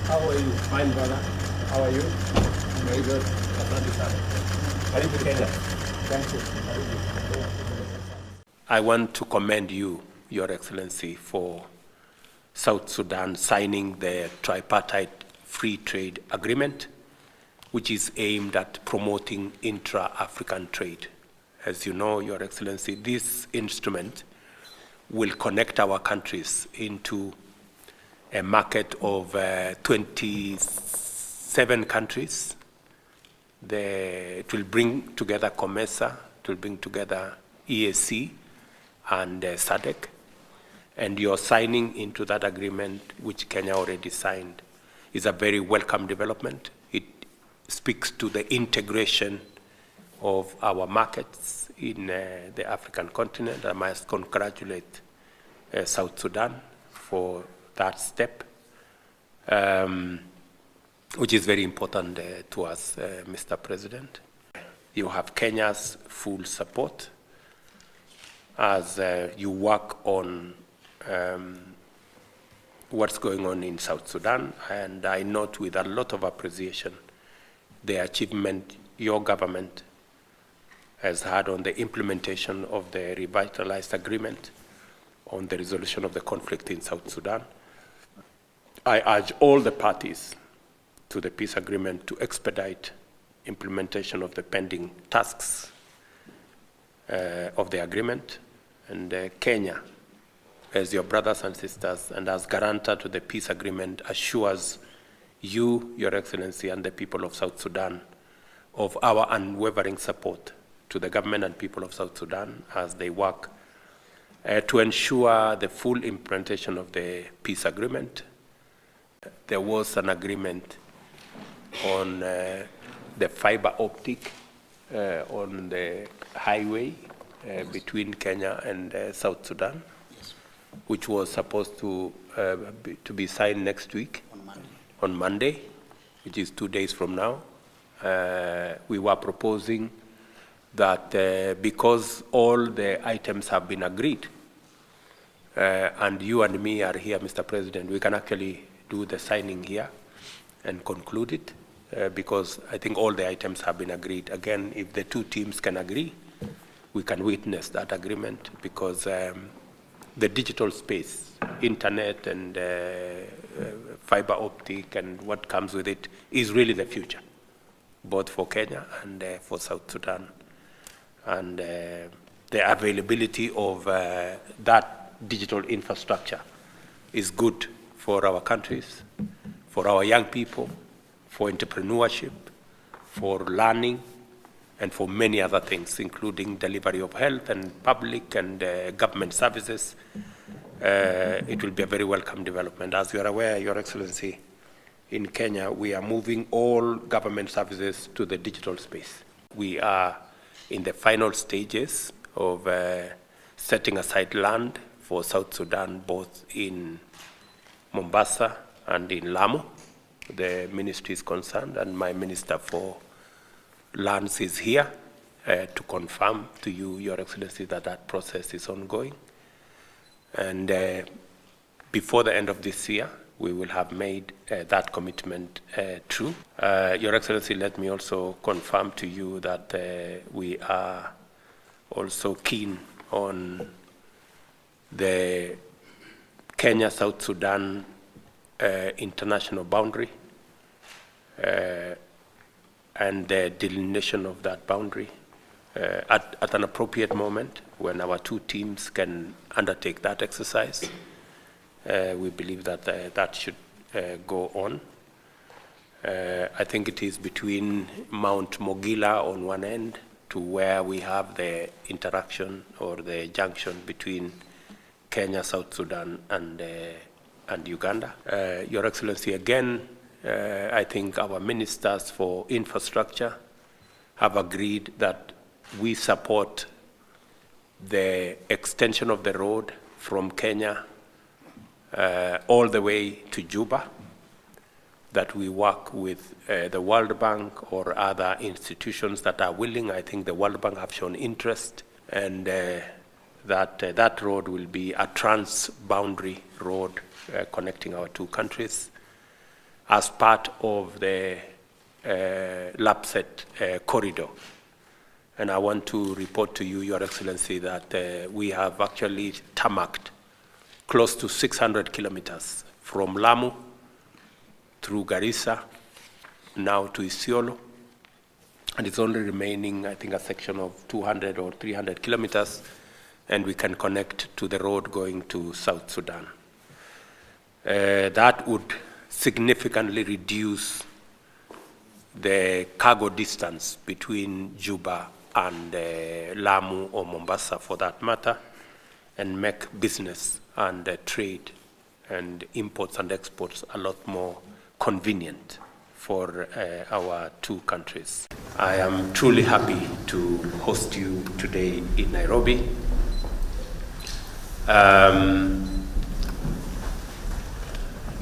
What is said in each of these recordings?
How are you? Fine, brother. How are you? Very good. Karibu Kenya. Thank you. I want to commend you, Your Excellency, for South Sudan signing the tripartite free trade agreement, which is aimed at promoting intra-African trade. As you know, Your Excellency, this instrument will connect our countries into a market of 27 countries. It will bring together COMESA, it will bring together EAC and SADC. And your signing into that agreement, which Kenya already signed, is a very welcome development. It speaks to the integration of our markets in the African continent. I must congratulate South Sudan for that step, which is very important to us, Mr. President. You have Kenya's full support as you work on what's going on in South Sudan, and I note with a lot of appreciation the achievement your government has had on the implementation of the revitalized agreement on the resolution of the conflict in South Sudan. I urge all the parties to the peace agreement to expedite implementation of the pending tasks of the agreement, and Kenya, as your brothers and sisters and as guarantor to the peace agreement, assures you, Your Excellency, and the people of South Sudan of our unwavering support to the government and people of South Sudan as they work to ensure the full implementation of the peace agreement. There was an agreement on the fiber optic on the highway between Kenya and South Sudan, which was supposed to be signed next week, on Monday, which is 2 days from now. We were proposing that because all the items have been agreed, and you and me are here, Mr. President, we can actually do the signing here and conclude it, because I think all the items have been agreed. Again, if the two teams can agree, we can witness that agreement, because the digital space, internet and fiber optic and what comes with it is really the future, both for Kenya and for South Sudan. And the availability of that digital infrastructure is good for our countries, for our young people, for entrepreneurship, for learning, and for many other things, including delivery of health and public and government services. It will be a very welcome development. As you are aware, Your Excellency, in Kenya, we are moving all government services to the digital space. We are in the final stages of setting aside land for South Sudan, both in Mombasa and in Lamu. The ministry is concerned, and my Minister for Lands is here to confirm to you, Your Excellency, that that process is ongoing. And before the end of this year, we will have made that commitment true. Your Excellency, let me also confirm to you that we are also keen on the Kenya-South Sudan international boundary and the delineation of that boundary at an appropriate moment when our two teams can undertake that exercise. We believe that that should go on. I think it is between Mount Mogila on one end to where we have the interaction or the junction between Kenya, South Sudan, and Uganda. Your Excellency, again, I think our ministers for infrastructure have agreed that we support the extension of the road from Kenya all the way to Juba, that we work with the World Bank or other institutions that are willing. I think the World Bank have shown interest, and that road will be a trans-boundary road connecting our two countries. as part of the LAPSET corridor. And I want to report to you, Your Excellency, that we have actually tarmacked close to 600 kilometers from Lamu through Garissa, now to Isiolo. And it's only remaining, I think, a section of 200 or 300 kilometers, and we can connect to the road going to South Sudan. That would significantly reduce the cargo distance between Juba and Lamu or Mombasa, for that matter, and make business and trade and imports and exports a lot more convenient for our two countries. I am truly happy to host you today in Nairobi.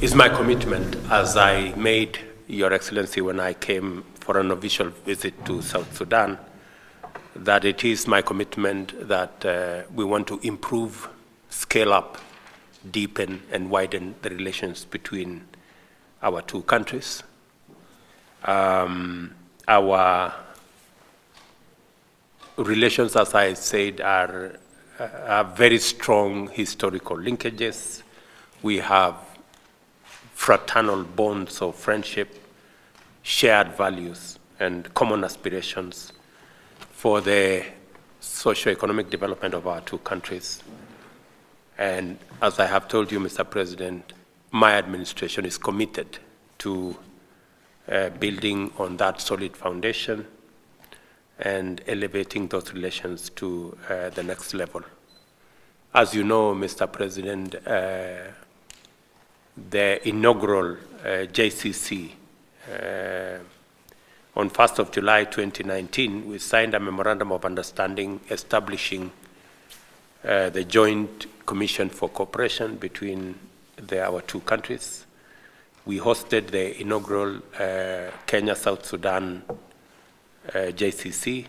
It's my commitment, as I made, Your Excellency, when I came for an official visit to South Sudan, that it is my commitment that we want to improve, scale up, deepen, and widen the relations between our two countries. Our relations, as I said, are very strong historical linkages. We have fraternal bonds of friendship, shared values, and common aspirations for the socio-economic development of our two countries. And as I have told you, Mr. President, my administration is committed to building on that solid foundation and elevating those relations to the next level. As you know, Mr. President, the inaugural JCC on 1st of July 2019, we signed a memorandum of understanding establishing the Joint Commission for Cooperation between our two countries. We hosted the inaugural Kenya South Sudan JCC.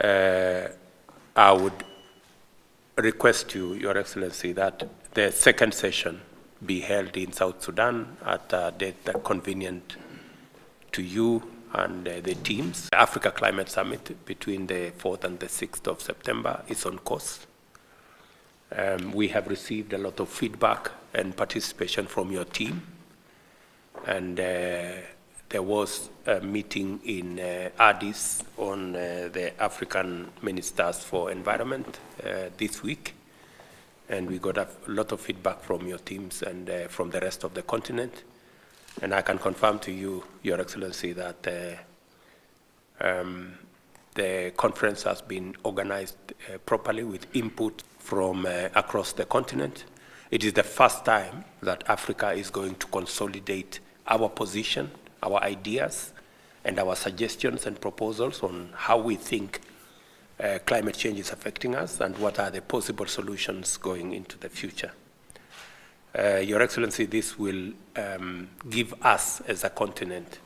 I would request you, Your Excellency, that the second session be held in South Sudan at a date that convenient to you and the teams. The Africa Climate Summit between the 4th and the 6th of September is on course. We have received a lot of feedback and participation from your team. And there was a meeting in Addis on the African Ministers for Environment this week. And we got a lot of feedback from your teams and from the rest of the continent. And I can confirm to you, Your Excellency, that the conference has been organized properly with input from across the continent. It is the first time that Africa is going to consolidate our position, our ideas, and our suggestions and proposals on how we think climate change is affecting us and what are the possible solutions going into the future. Your Excellency, this will give us as a continent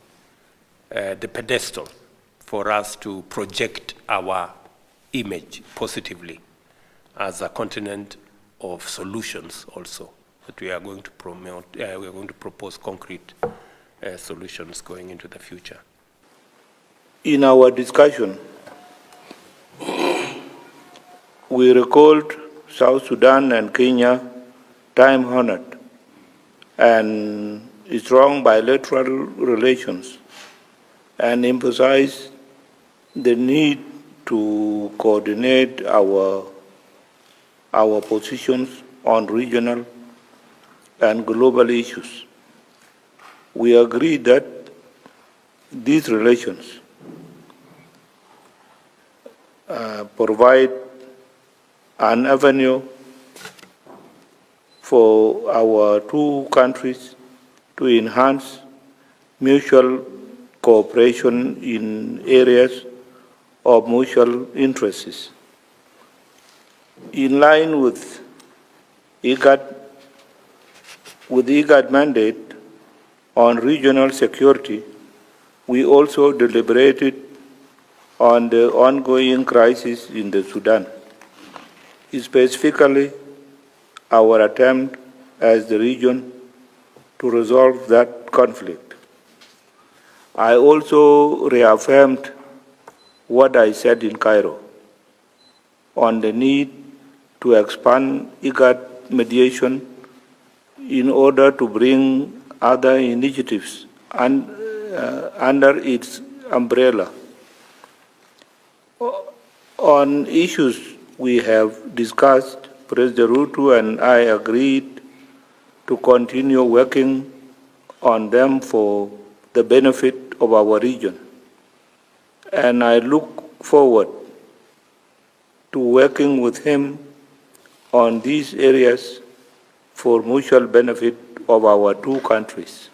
the pedestal for us to project our image positively as a continent of solutions also, that we are going to promote, we are going to propose concrete solutions going into the future. In our discussion, we recalled South Sudan and Kenya time-honored and strong bilateral relations, and emphasized the need to coordinate our positions on regional and global issues. We agree that these relations provide an avenue for our two countries to enhance mutual cooperation in areas of mutual interests. In line with IGAD mandate on regional security, we also deliberated on the ongoing crisis in the Sudan, specifically our attempt as the region to resolve that conflict. I also reaffirmed what I said in Cairo on the need to expand IGAD mediation in order to bring other initiatives under its umbrella. On issues we have discussed, President Ruto and I agreed to continue working on them for the benefit of our region. And I look forward to working with him on these areas for mutual benefit of our two countries.